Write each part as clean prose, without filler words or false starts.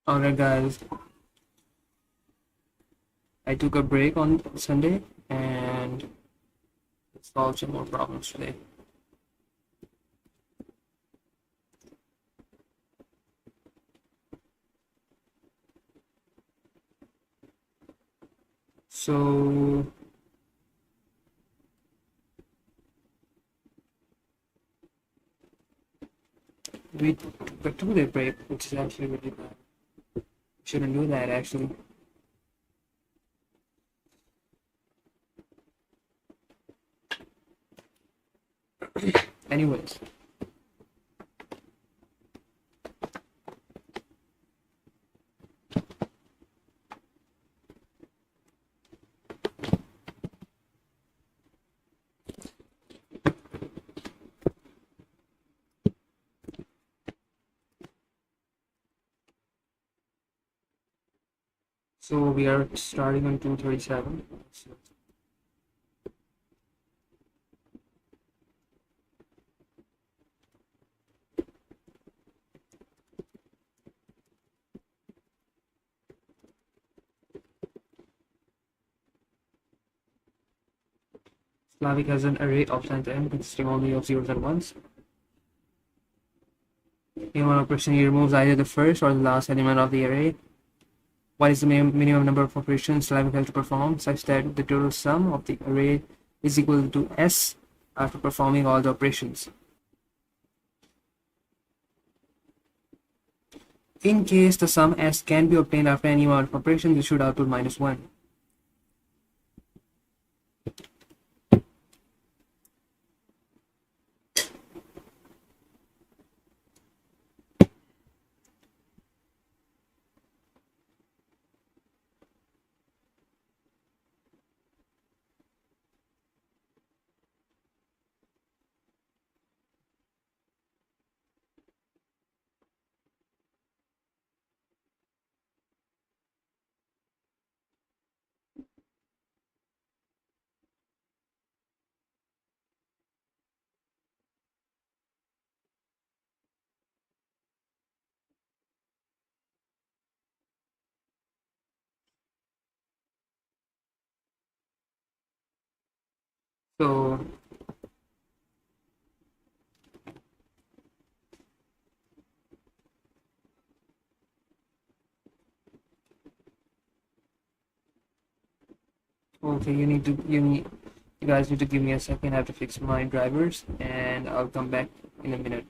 Alright, guys, I took a break on Sunday and solved some more problems today. So, we took a 2 day break, which is actually really bad. Shouldn't do that actually. Anyways, so we are starting on 237. Slavic has an array of times n consisting only of zeros and ones. In one operation, he removes either the first or the last element of the array. What is the minimum number of operations Slavic has to perform such that the total sum of the array is equal to s after performing all the operations? In case the sum s can be obtained after any amount of operations, you should output -1. So okay, you guys need to give me a second. I have to fix my drivers and I'll come back in a minute.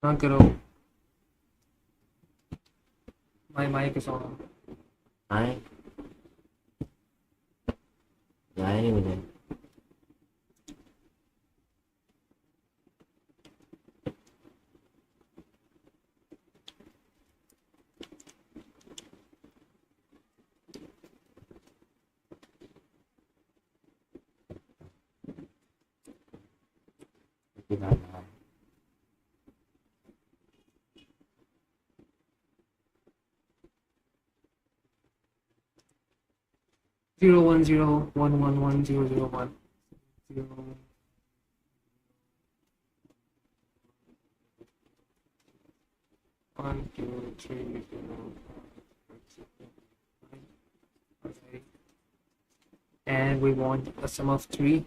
हाँ करो. My mic is on. आए आए नहीं मुझे. दिखाना. 0 1 0 1 1 1 0 0 1 0 1 2 3 4. And we want a sum of 3.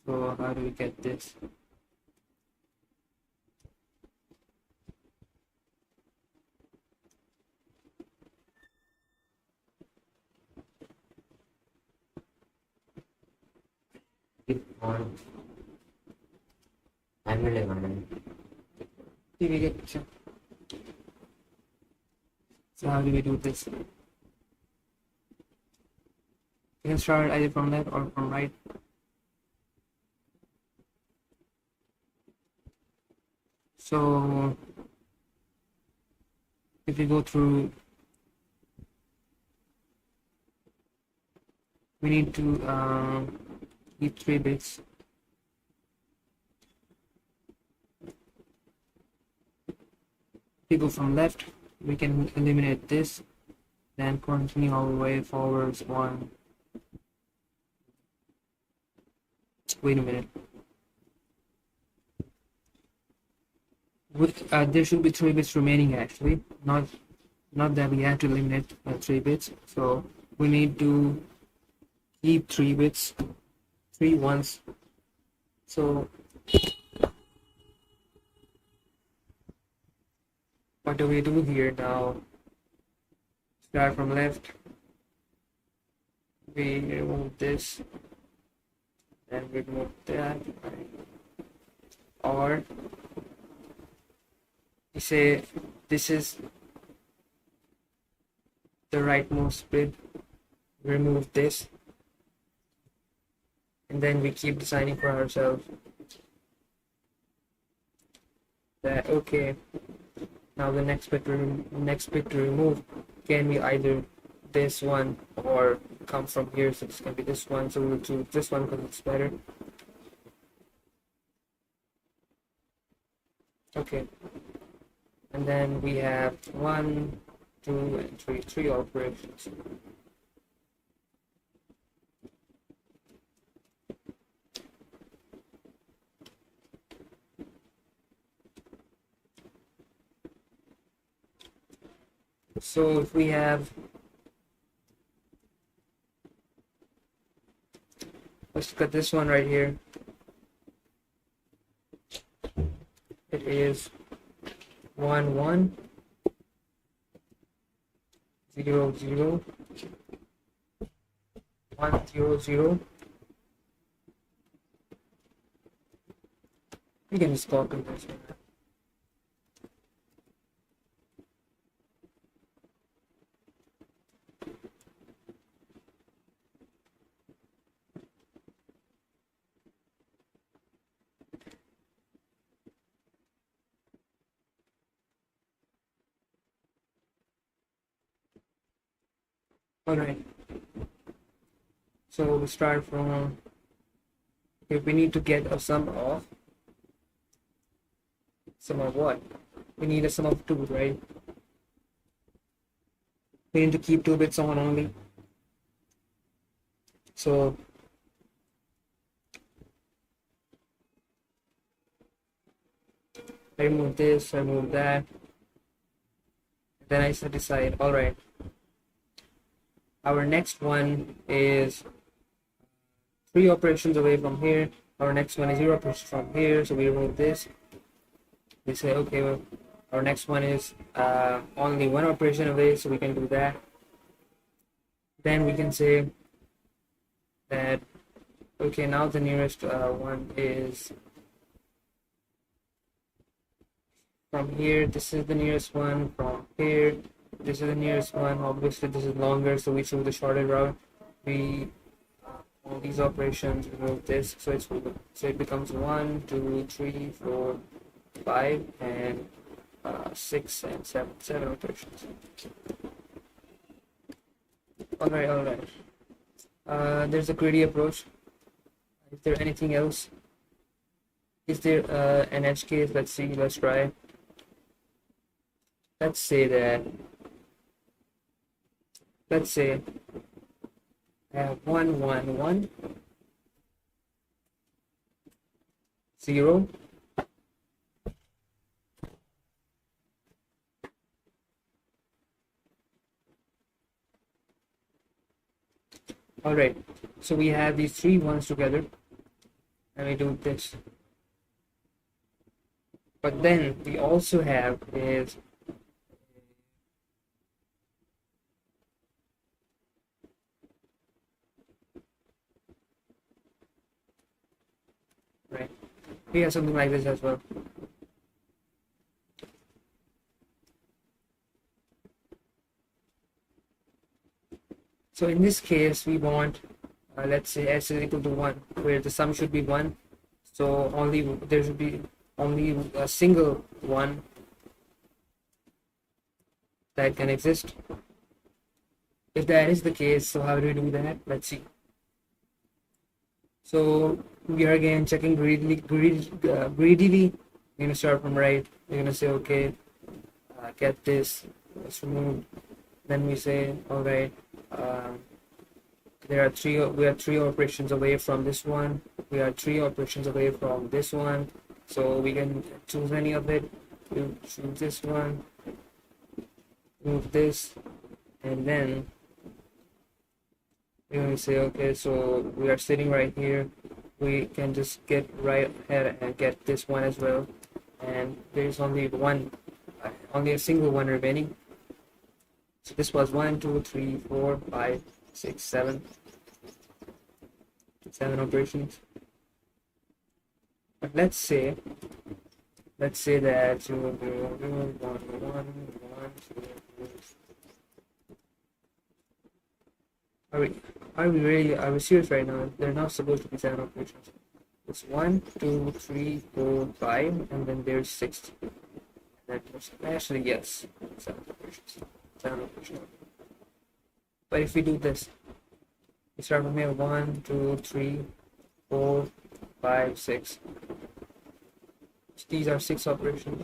So how do we get this? और time मिलेगा मैंने. We get picture. So how do we do this? You can start either from left or from right. So if you go through, we need to keep 3 bits. If we go from left, we can eliminate this, then continue all the way forwards 1. Wait a minute. There should be 3 bits remaining actually, not that we have to eliminate 3 bits. So we need to keep 3 bits, 3 ones. So what do we do here now? Start from left. We remove this and remove that, or you say this is the rightmost bit, remove this, and then we keep deciding for ourselves that okay, now the next bit to remove can be either this one or come from here. So this can be this one, so we'll choose this one because it's better. Okay, and then we have 1 2 and 3 operations. So if we have, let's look at this one right here. It is 1 1 0 0 1 0 0. You can just copy this one. Alright, so we start from, if we need to get a sum of what? We need a sum of 2, right? We need to keep 2 bits on only. So I remove this, I remove that, then I decide, alright, our next one is 3 operations away from here. Our next one is 0 operations from here, so we remove this. We say, okay, well, our next one is only 1 operation away, so we can do that. Then we can say that, okay, now the nearest one is from here, this is the nearest one. From here, this is the nearest one. Obviously, this is longer, so we choose the shorter route. We all these operations remove this, so it becomes 1, 2, 3, 4, 5, and 6 and 7 operations. All right, all right. There's a greedy approach. Is there anything else? Is there an edge case? Let's see. Let's try. Let's say that. Let's say I have 1, 1, 1, 0. All right. So we have these 3 ones together, and we do this. But then we also have is right. We have something like this as well. So in this case, we want, let's say s is equal to 1, where the sum should be 1. So there should be only a single one that can exist. If that is the case, so how do we do that? Let's see. So we are again checking greedily. We're gonna start from right. We're gonna say, okay, get this, let's remove. Then we say, all right, we are 3 operations away from this one. We are 3 operations away from this one. So we can choose any of it. We choose this one, move this, and then we're going to say, okay, so we are sitting right here. We can just get right ahead and get this one as well. And there's only a single one remaining. So this was 1, 2, 3, 4, 5, 6, 7. 7 operations. But let's say that 0, 0, 0, 1, 1, 1, 0. Are we serious right now? They're not supposed to be 7 operations. It's 1, 2, 3, 4, 5, and then there's 6. Actually, yes, 7 operations. 7 operations. But if we do this, we start from here 1, 2, 3, 4, 5, 6. These are 6 operations.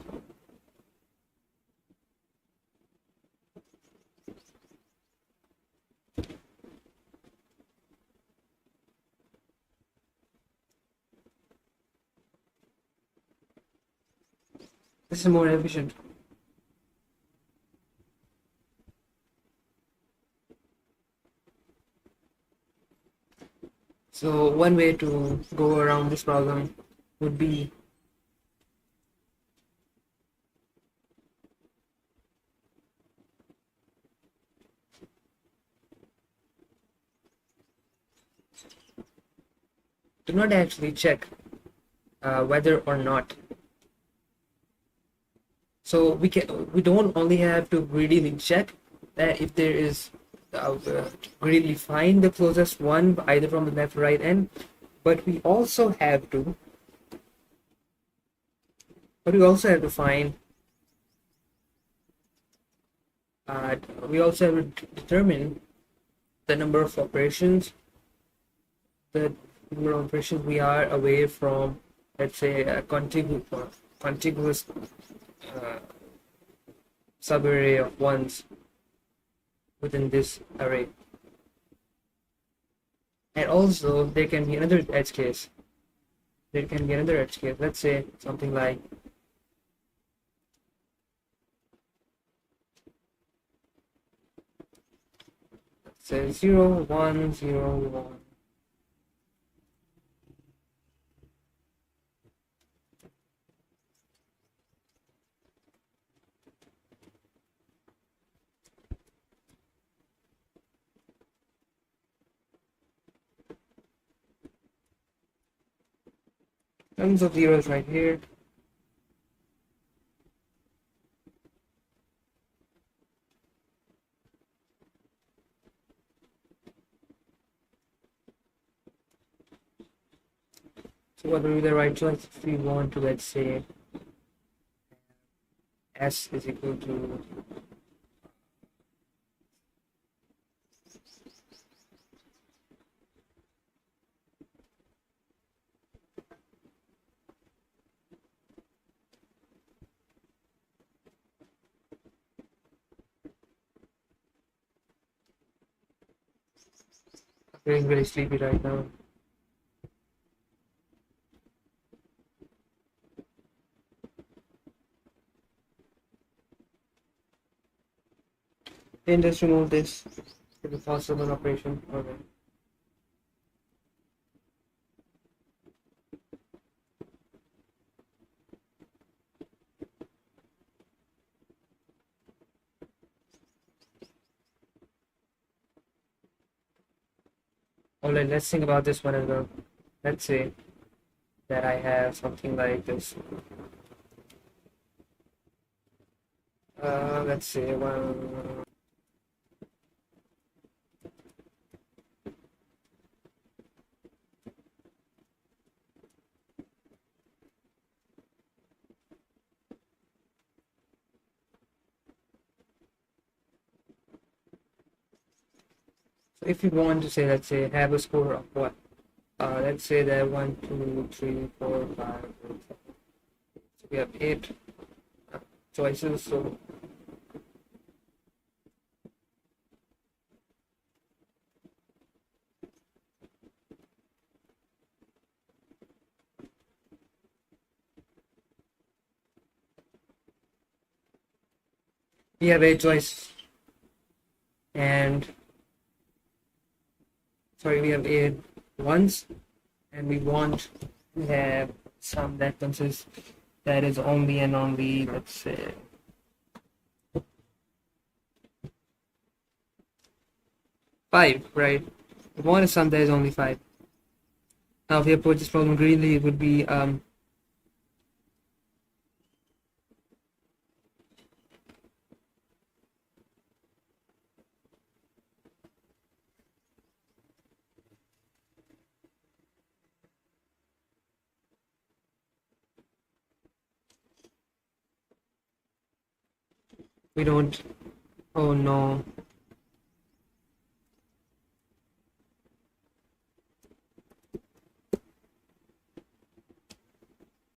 This is more efficient. So one way to go around this problem would be to not actually check whether or not. So we don't only have to greedily check that if there is greedily find the closest one either from the left or right end, but we also have to find we also have to determine the number of operations we are away from, let's say, a contiguous subarray of ones within this array. And also there can be another edge case. Let's say something like say 0, 1, 0, 1. Tons of zeros right here. So what will be the right choice if we want to, let's say, S is equal to I'm feeling very sleepy right now. Then just remove this to the possible operation. Okay. Alright, let's think about this one as well. Let's say that I have something like this. Let's say one. So if you want to say, let's say, have a score of what? Let's say that 1, 2, 3, 4, 5, 6, 7. So we have 8 choices. So we have 8 choices, and sorry, we have 8 ones, and we want to have some that consists that is only and only, let's say, 5, right? We want a sum that is only 5. Now, if we approach this problem greenly, it would be we don't. Oh no.